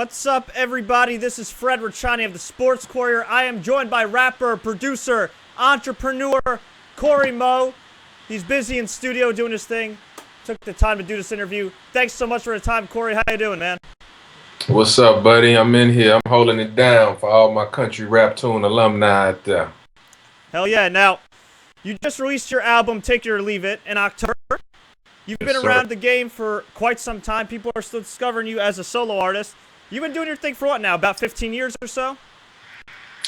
What's up, everybody? This is Fred Rachani of the Sports Courier. I am joined by rapper, producer, entrepreneur, Cory Mo. He's busy in studio doing his thing. Took the time to do this interview. Thanks so much for the time, Cory. How you doing, man? What's up, buddy? I'm in here. I'm holding it down for all my country rap tune alumni out there. Hell yeah. Now, you just released your album, Take It or Leave It, in October. You've been around the game for quite some time. People are still discovering you as a solo artist. You've been doing your thing for what now, about 15 years or so?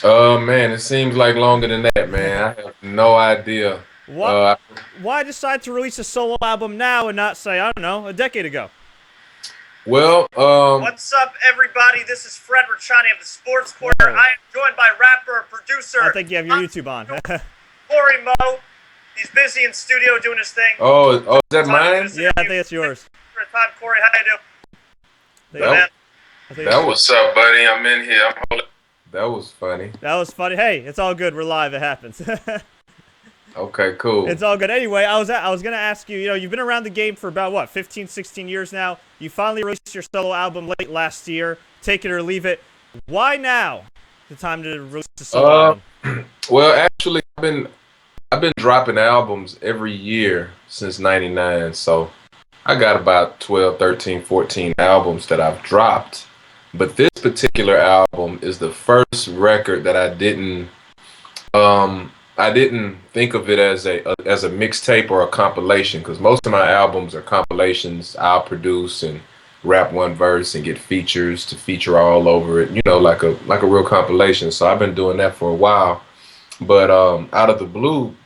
Man, it seems like longer than that, man. I have no idea. Why decide to release a solo album now and not, say, I don't know, a decade ago? Well, What's up, everybody? This is Fred Rachani of the Sports Courier. I am joined by rapper, producer. I think you have your YouTube on. Cory Mo. He's busy in studio doing his thing. Oh, is that mine? Yeah, I think it's yours. For the time, Cory, how you doing? That was up, buddy. I'm in here. That was funny. That was funny. Hey, it's all good. We're live. It happens. Okay, cool. It's all good. Anyway, I was going to ask you, you've been around the game for about, what, 15, 16 years now. You finally released your solo album late last year, Take It or Leave It. Why now? The time to release the solo album? Well, actually, I've been dropping albums every year since '99, so I got about 12, 13, 14 albums that I've dropped. But this particular album is the first record that I didn't think of it as a mixtape or a compilation, because most of my albums are compilations. I'll produce and rap one verse and get features to feature all over it, like a real compilation. So I've been doing that for a while. But out of the blue,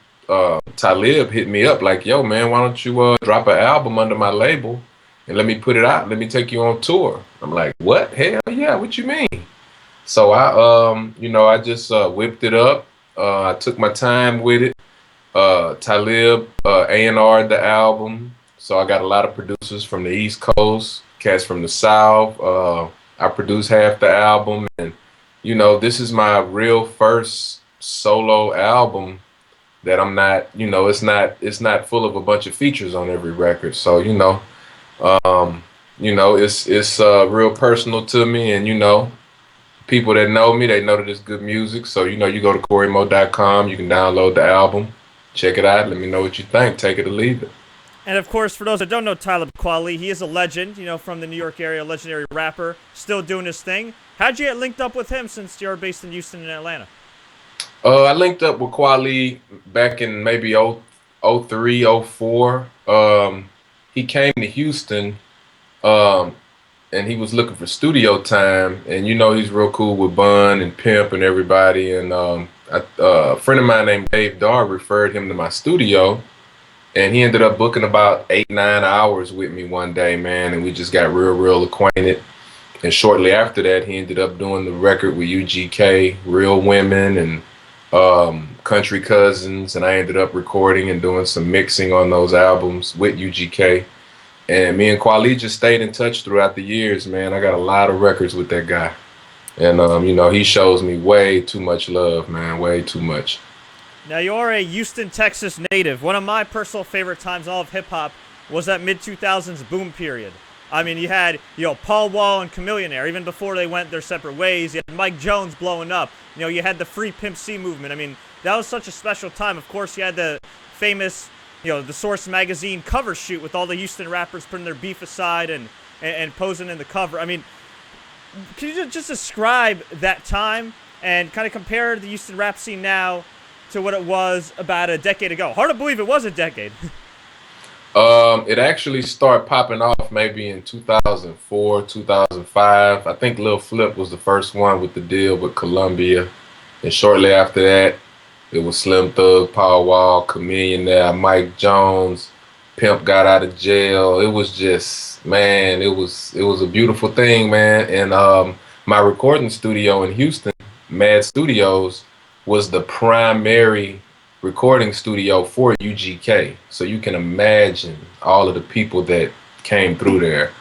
Talib hit me up like, yo, man, why don't you drop an album under my label and let me put it out? Let me take you on tour. I'm like, what? Hell yeah, what you mean? So I just whipped it up. I took my time with it. Talib A&R'd the album. So I got a lot of producers from the East Coast, cats from the South. I produced half the album. And, this is my real first solo album that I'm not, it's not full of a bunch of features on every record. So, it's real personal to me, and, people that know me, they know that it's good music. So, you go to CoryMo.com, you can download the album, check it out, let me know what you think, take it or leave it. And of course, for those that don't know Talib Kweli, he is a legend, from the New York area, a legendary rapper, still doing his thing. How'd you get linked up with him since you're based in Houston and Atlanta? I linked up with Kweli back in maybe 03, 04. He came to Houston, and he was looking for studio time. And he's real cool with Bun and Pimp and everybody. And a friend of mine named Dave Dar referred him to my studio, and he ended up booking about 8, 9 hours with me one day, man. And we just got real acquainted. And shortly after that, he ended up doing the record with UGK, Real Women, and Country Cousins, and I ended up recording and doing some mixing on those albums with UGK. And me and Kweli just stayed in touch throughout the years, man. I got a lot of records with that guy. And, he shows me way too much love, man, way too much. Now, you're a Houston, Texas native. One of my personal favorite times in all of hip-hop was that mid-2000s boom period. I mean, you had, Paul Wall and Chamillionaire, even before they went their separate ways. You had Mike Jones blowing up. You had the Free Pimp C movement. I mean, that was such a special time. Of course, you had the famous, the Source magazine cover shoot with all the Houston rappers putting their beef aside and posing in the cover. I mean, can you just describe that time and kind of compare the Houston rap scene now to what it was about a decade ago? Hard to believe it was a decade. It actually started popping off maybe in 2004, 2005. I think Lil Flip was the first one with the deal with Columbia. And shortly after that, it was Slim Thug, Paul Wall, Chamillionaire, Mike Jones, Pimp got out of jail. It was just, man, it was a beautiful thing, man. And my recording studio in Houston, Mad Studios, was the primary recording studio for UGK. So you can imagine all of the people that came through there.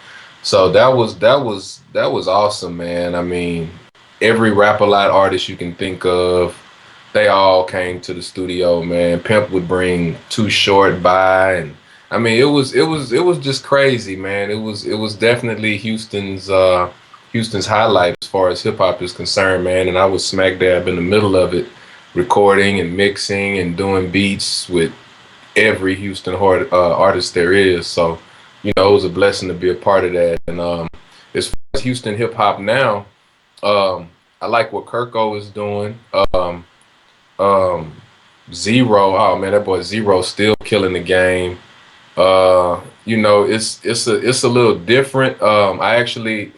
So that was awesome, man. I mean, every Rap-A-Lot artist you can think of, they all came to the studio, man. Pimp would bring Too Short by, and I mean, it was just crazy, man. It was definitely Houston's Houston's highlight as far as hip hop is concerned, man. And I was smack dab in the middle of it, recording and mixing and doing beats with every Houston artist there is. So, it was a blessing to be a part of that. And as far as Houston hip hop now, I like what Kirko is doing. Um, Zero, oh man, that boy Zero still killing the game. It's a little different. I actually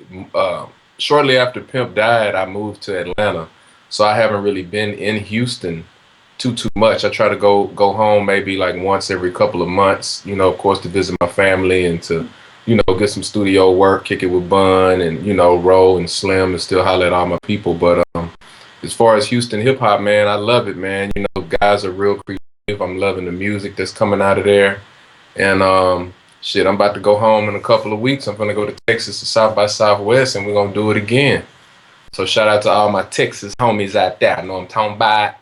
shortly after Pimp died, I moved to Atlanta, so I haven't really been in Houston too much. I try to go home maybe like once every couple of months. Of course, to visit my family and to get some studio work, kick it with Bun and Roll and Slim and still holler at all my people. But as far as Houston hip hop, man, I love it, man. Guys are real creative. I'm loving the music that's coming out of there. And shit, I'm about to go home in a couple of weeks. I'm gonna go to Texas to South by Southwest, and we're gonna do it again. So shout out to all my Texas homies out there. I know I'm talking about.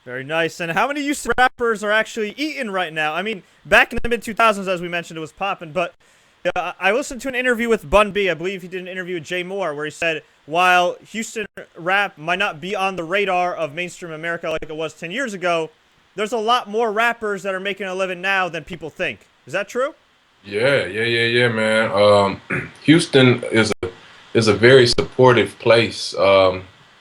Very nice. And how many Houston rappers are actually eating right now? I mean, back in the mid 2000s, as we mentioned, it was popping. But I listened to an interview with Bun B. I believe he did an interview with Jay Moore, where he said while Houston rap might not be on the radar of mainstream America like it was 10 years ago, there's a lot more rappers that are making a living now than people think. Is that true? Yeah, man. Houston is a very supportive place.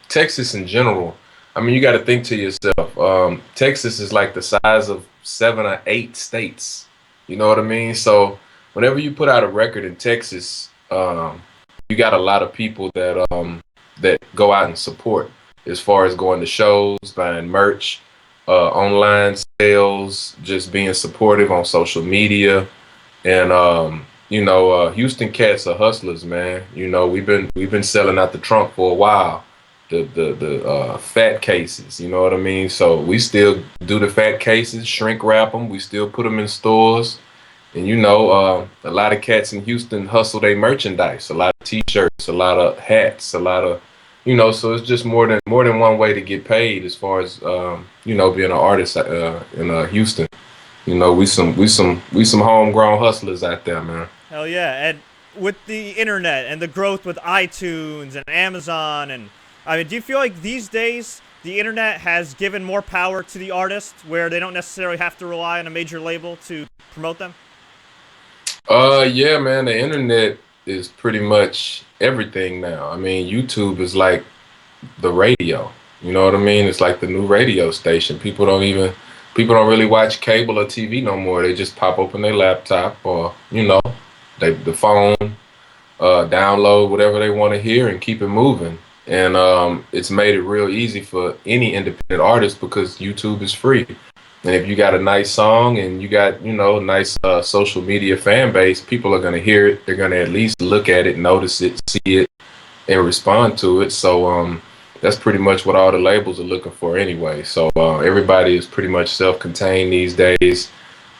Texas in general. I mean, you got to think to yourself. Texas is like the size of 7 or 8 states. You know what I mean? So whenever you put out a record in Texas, you got a lot of people that go out and support. As far as going to shows, buying merch, online sales, just being supportive on social media. And Houston cats are hustlers, man. We've been selling out the trunk for a while. The fat cases, you know what I mean? So we still do the fat cases, shrink wrap them. We still put them in stores. And a lot of cats in Houston hustle their merchandise. A lot of T-shirts, a lot of hats, a lot of, So it's just more than one way to get paid as far as being an artist in Houston. We some homegrown hustlers out there, man. Hell yeah. And with the internet and the growth with iTunes and Amazon, and I mean, do you feel like these days the internet has given more power to the artist where they don't necessarily have to rely on a major label to promote them? Yeah, man, the internet is pretty much everything now. I mean, YouTube is like the radio. You know what I mean? It's like the new radio station. People don't really watch cable or TV no more. They just pop open their laptop or, the phone, download whatever they want to hear and keep it moving. And it's made it real easy for any independent artist because YouTube is free. And if you got a nice song and you got, a nice social media fan base, people are going to hear it. They're going to at least look at it, notice it, see it, and respond to it. So that's pretty much what all the labels are looking for anyway. So everybody is pretty much self-contained these days.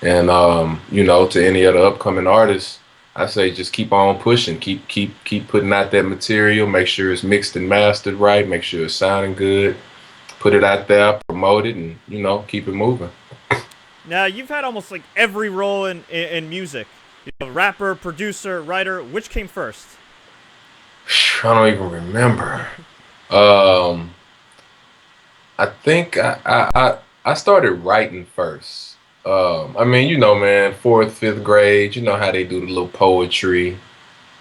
And, to any other upcoming artists, I say just keep on pushing, keep putting out that material, make sure it's mixed and mastered right, make sure it's sounding good, put it out there, promote it, and, keep it moving. Now, you've had almost like every role in music. Rapper, producer, writer. Which came first? I don't even remember. I think I started writing first. I mean, man, 4th, 5th grade, you know how they do the little poetry.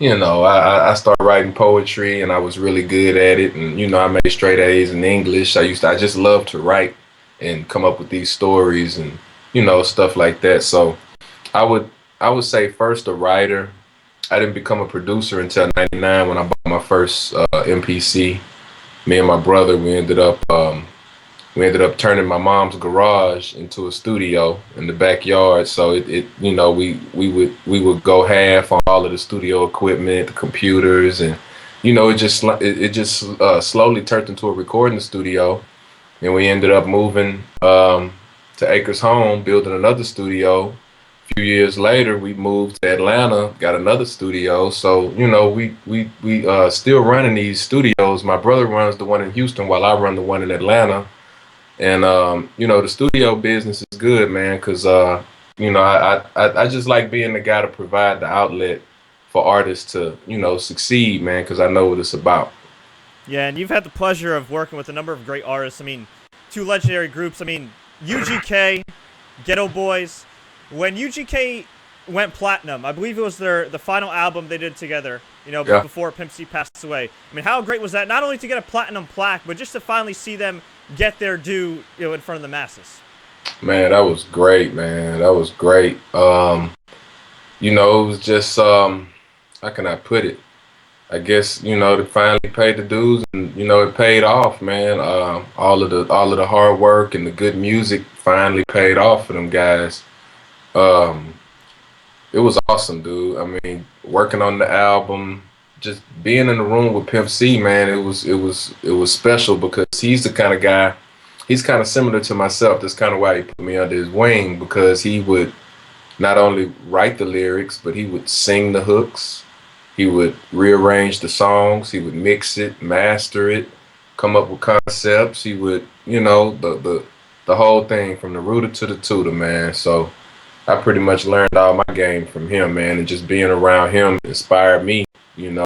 I started writing poetry and I was really good at it. And, I made straight A's in English. I just love to write and come up with these stories and, stuff like that. So I would say first a writer. I didn't become a producer until '99 when I bought my first MPC. Me and my brother, we ended up turning my mom's garage into a studio in the backyard. So we would go half on all of the studio equipment, the computers, and it just slowly turned into a recording studio. And we ended up moving to Acres Home, building another studio. A few years later, we moved to Atlanta, got another studio. So we still running these studios. My brother runs the one in Houston while I run the one in Atlanta. And the studio business is good, man, because I just like being the guy to provide the outlet for artists to, succeed, man, because I know what it's about. Yeah, and you've had the pleasure of working with a number of great artists. I mean, two legendary groups. I mean, UGK, Ghetto Boys. When UGK went platinum, I believe it was the final album they did together, Yeah. before Pimp C passed away. I mean, how great was that? Not only to get a platinum plaque, but just to finally see them get their due, in front of the masses. Man, that was great, man. That was great. It was just how can I put it? I guess, they finally paid the dues and, it paid off, man. All of the hard work and the good music finally paid off for them guys. Um, it was awesome, dude. I mean, working on the album, just being in the room with Pimp C, man, it was special because he's the kind of guy, he's kind of similar to myself. That's kind of why he put me under his wing, because he would not only write the lyrics, but he would sing the hooks. He would rearrange the songs. He would mix it, master it, come up with concepts. He would, the whole thing from the rooter to the tutor, man. So I pretty much learned all my game from him, man, and just being around him inspired me, And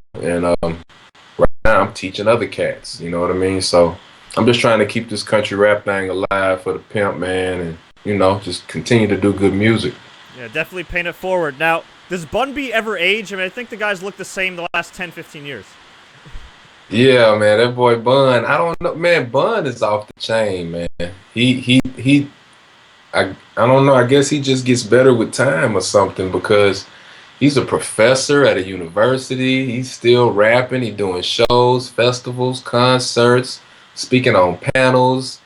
right now I'm teaching other cats, you know what I mean? So I'm just trying to keep this country rap thing alive for the pimp, man, and just continue to do good music. Yeah, definitely paint it forward. Now, does Bun B ever age? I mean, I think the guys look the same the last 10, 15 years. Yeah, man, that boy Bun. I don't know, man. Bun is off the chain, man. He. I don't know. I guess he just gets better with time or something because he's a professor at a university. He's still rapping. He's doing shows, festivals, concerts, speaking on panels.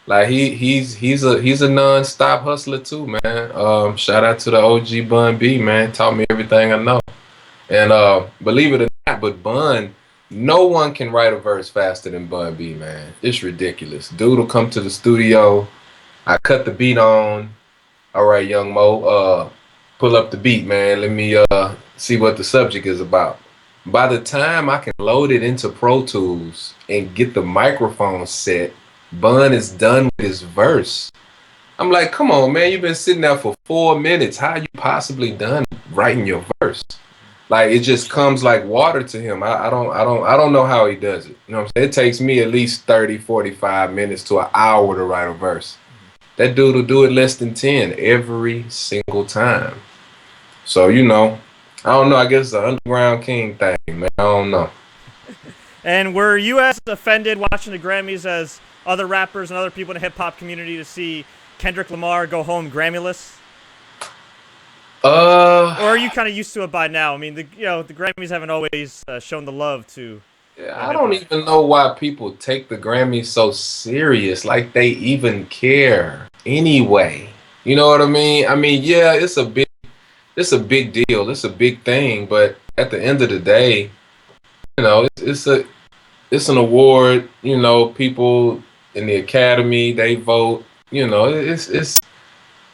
Like he's a non-stop hustler too, man. Shout out to the OG Bun B, man. Taught me everything I know. And believe it or not, but Bun, no one can write a verse faster than Bun B, man. It's ridiculous. Dude will come to the studio. I cut the beat on. All right, young Mo, pull up the beat, man. Let me see what the subject is about. By the time I can load it into Pro Tools and get the microphone set, Bun is done with his verse. I'm like, come on, man, you've been sitting there for 4 minutes. How are you possibly done writing your verse? Like it just comes like water to him. I don't know how he does it. You know what I'm saying? It takes me at least 30, 45 minutes to an hour to write a verse. That dude will do it less than 10 every single time. So, I don't know. I guess it's an underground king thing, man. I don't know. And were you as offended watching the Grammys as other rappers and other people in the hip hop community to see Kendrick Lamar go home Grammyless? Or are you kind of used to it by now? I mean, the Grammys haven't always shown the love to. I don't even know why people take the Grammys so serious, like they even care anyway. You know what I mean? I mean, yeah, it's a big deal. It's a big thing, but at the end of the day, it's an award. People in the Academy, they vote. It's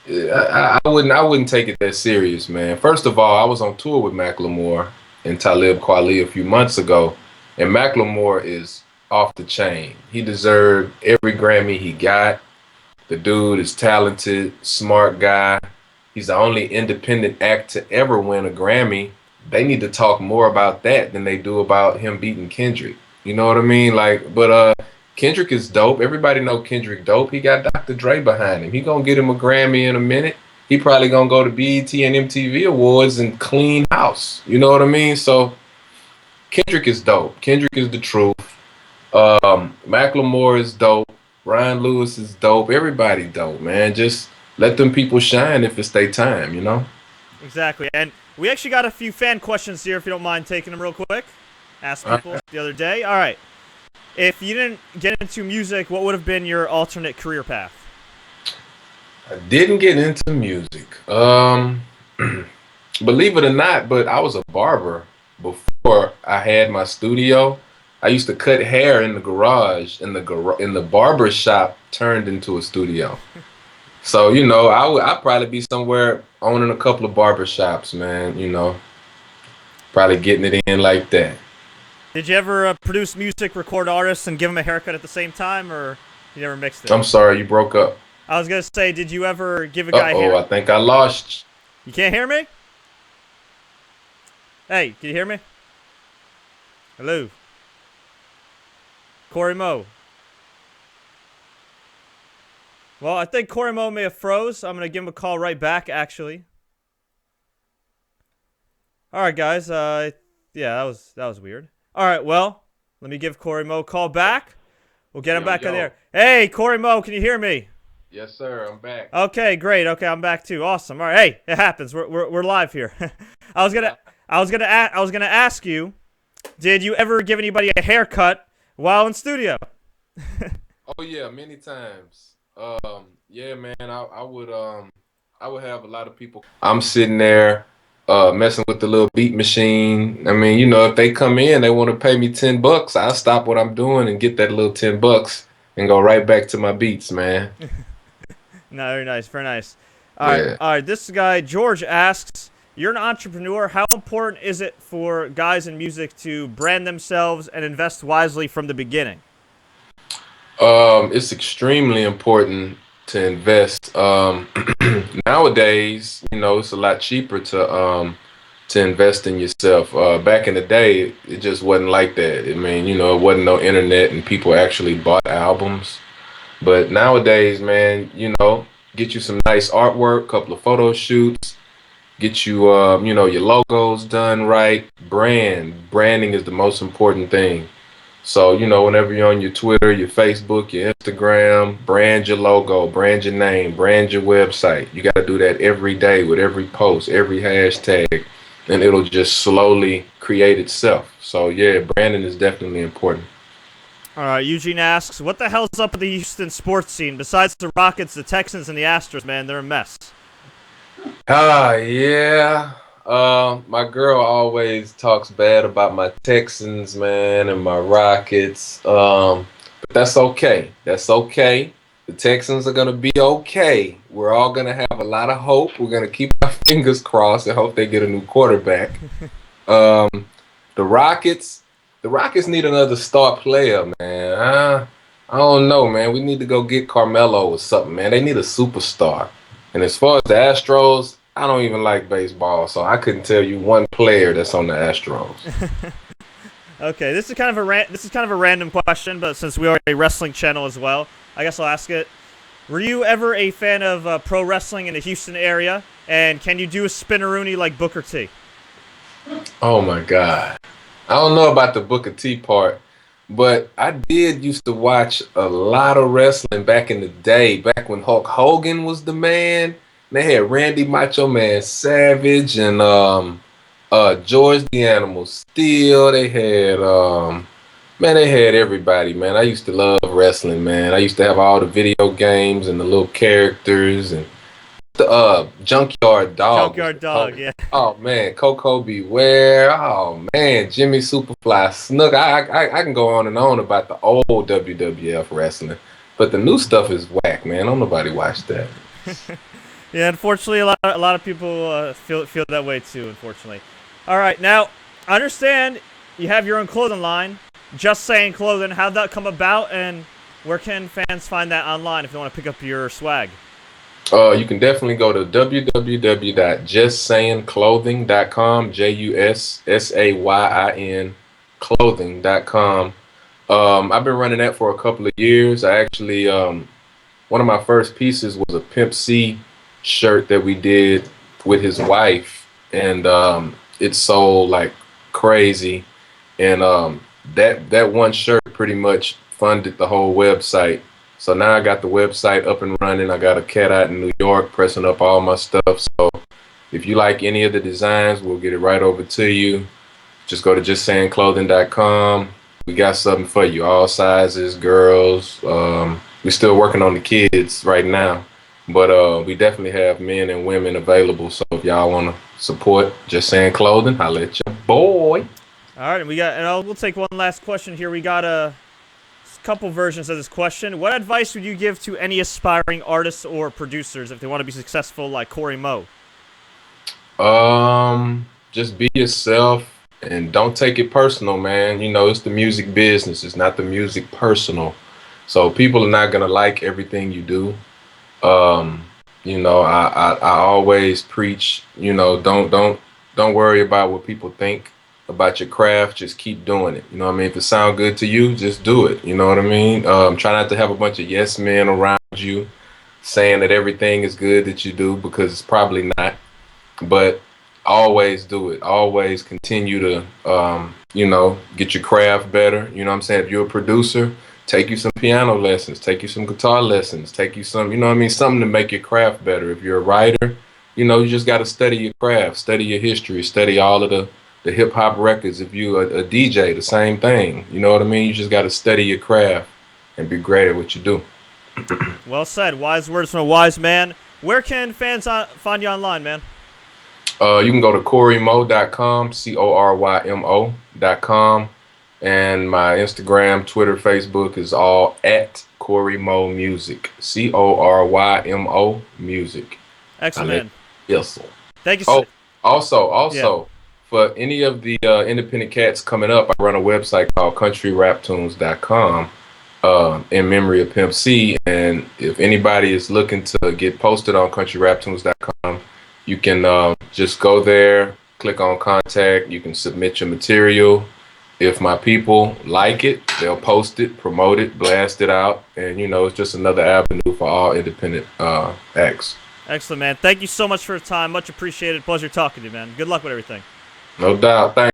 I wouldn't take it that serious, man. First of all, I was on tour with Macklemore and Talib Kweli a few months ago, and Macklemore is off the chain. He deserved every Grammy he got. The dude is talented, smart guy. He's the only independent act to ever win a Grammy. They need to talk more about that than they do about him beating Kendrick. You know what I mean? Like, but Kendrick is dope. Everybody know Kendrick dope. He got Dr. Dre behind him. He gonna get him a Grammy in a minute. He probably gonna go to BET and MTV Awards and clean house. You know what I mean? So Kendrick is dope. Kendrick is the truth. Macklemore is dope. Ryan Lewis is dope. Everybody dope, man. Just let them people shine if it's their time, Exactly. And we actually got a few fan questions here, if you don't mind taking them real quick. Asked people the other day. All right. If you didn't get into music, what would have been your alternate career path? I didn't get into music. Believe it or not, but I was a barber before I had my studio. I used to cut hair in the garage, and the barber shop turned into a studio. So I'd probably be somewhere owning a couple of barber shops, man. Probably getting it in like that. Did you ever produce music, record artists, and give them a haircut at the same time, or you never mixed it? I'm sorry, you broke up. I was gonna say, did you ever give a guy a haircut? I think I lost. You can't hear me? Hey, can you hear me? Hello? Cory Mo. Well, I think Cory Mo may have froze. I'm going to give him a call right back, actually. All right, guys. Yeah, that was weird. All right, well, let me give Cory Mo a call back. We'll get him back in there. Hey, Cory Mo, can you hear me? Yes, sir. I'm back. Okay, great. Okay, I'm back too. Awesome. All right. Hey, it happens. We're live here. I was gonna ask you, did you ever give anybody a haircut while in studio? Oh yeah, many times. Yeah, man. I would have a lot of people. I'm sitting there, messing with the little beat machine. I mean, if they come in, they want to pay me $10. I'll stop what I'm doing and get that little $10 and go right back to my beats, man. No, very nice, very nice. Yeah. All right. This guy George asks, "You're an entrepreneur. How important is it for guys in music to brand themselves and invest wisely from the beginning?" It's extremely important to invest. Nowadays, it's a lot cheaper to invest in yourself. Back in the day, it just wasn't like that. I mean, it wasn't no internet and people actually bought albums. But nowadays, man, get you some nice artwork, couple of photo shoots, get you, your logos done right. Branding is the most important thing. So, whenever you're on your Twitter, your Facebook, your Instagram, brand your logo, brand your name, brand your website. You got to do that every day with every post, every hashtag, and it'll just slowly create itself. So, yeah, branding is definitely important. All right. Eugene asks, "What the hell's up with the Houston sports scene? Besides the Rockets, the Texans, and the Astros, man, they're a mess." Yeah. My girl always talks bad about my Texans, man, and my Rockets. But that's okay. That's okay. The Texans are gonna be okay. We're all gonna have a lot of hope. We're gonna keep our fingers crossed and hope they get a new quarterback. Um, the Rockets, the Rockets need another star player, man. I don't know, man. We need to go get Carmelo or something, man. They need a superstar. And as far as the Astros, I don't even like baseball, so I couldn't tell you one player that's on the Astros. Okay, this is kind of a random question, but since we are a wrestling channel as well, I guess I'll ask it. Were you ever a fan of pro wrestling in the Houston area? And can you do a spinneroonie like Booker T? Oh my God. I don't know about the Booker T part, but I did used to watch a lot of wrestling back in the day, back when Hulk Hogan was the man. They had Randy Macho Man Savage and George the Animal Steel. They had everybody, man. I used to love wrestling, man. I used to have all the video games and the little characters and the Junkyard Dog. Junkyard Dog, yeah. Oh man, Coco Beware. Oh man, Jimmy Superfly Snook. I can go on and on about the old WWF wrestling, but the new stuff is whack, man. Don't nobody watch that. Yeah, unfortunately, a lot of people feel that way too. Unfortunately. All right, now I understand you have your own clothing line. Just Saying Clothing. How'd that come about, and where can fans find that online if they want to pick up your swag? You can definitely go to www.justsayingclothing.com, JUSSAYIN clothing.com. I've been running that for a couple of years. I actually, one of my first pieces was a Pimp C shirt that we did with his wife, and it sold like crazy. And that one shirt pretty much funded the whole website. So now I got the website up and running. I got a cat out in New York pressing up all my stuff. So if you like any of the designs, we'll get it right over to you. Just go to justsayingclothing.com. We got something for you, all sizes, girls. We're still working on the kids right now, but we definitely have men and women available. So if y'all want to support Just Saying Clothing, holla at your boy. All right, we'll take one last question here. We got a couple versions of this question. What advice would you give to any aspiring artists or producers if they want to be successful like Cory Mo? Just be yourself and don't take it personal, man. It's the music business. It's not the music personal. So people are not gonna like everything you do. I always preach, don't Don't worry about what people think about your craft. Just keep doing it. You know what I mean? If it sounds good to you, just do it. You know what I mean? Try not to have a bunch of yes men around you saying that everything is good that you do, because it's probably not. But always do it. Always continue to, get your craft better. You know what I'm saying? If you're a producer, take you some piano lessons, take you some guitar lessons, take you some, you know what I mean? Something to make your craft better. If you're a writer, you just got to study your craft, study your history, study all of the hip hop records. If you're a DJ, the same thing. You know what I mean? You just got to study your craft and be great at what you do. Well said. Wise words from a wise man. Where can fans find you online, man? You can go to CoryMo.com, CoryMo.com, and my Instagram, Twitter, Facebook is all at Cory Mo Music, CoryMo Music. Excellent, man. Yes. Thank you. So Also, for any of the independent cats coming up, I run a website called CountryRapTunes.com. In memory of Pimp C, and if anybody is looking to get posted on CountryRapTunes.com, you can just go there, click on contact. You can submit your material. If my people like it, they'll post it, promote it, blast it out, and it's just another avenue for all independent acts. Excellent, man. Thank you so much for your time. Much appreciated. Pleasure talking to you, man. Good luck with everything. No doubt. Thanks.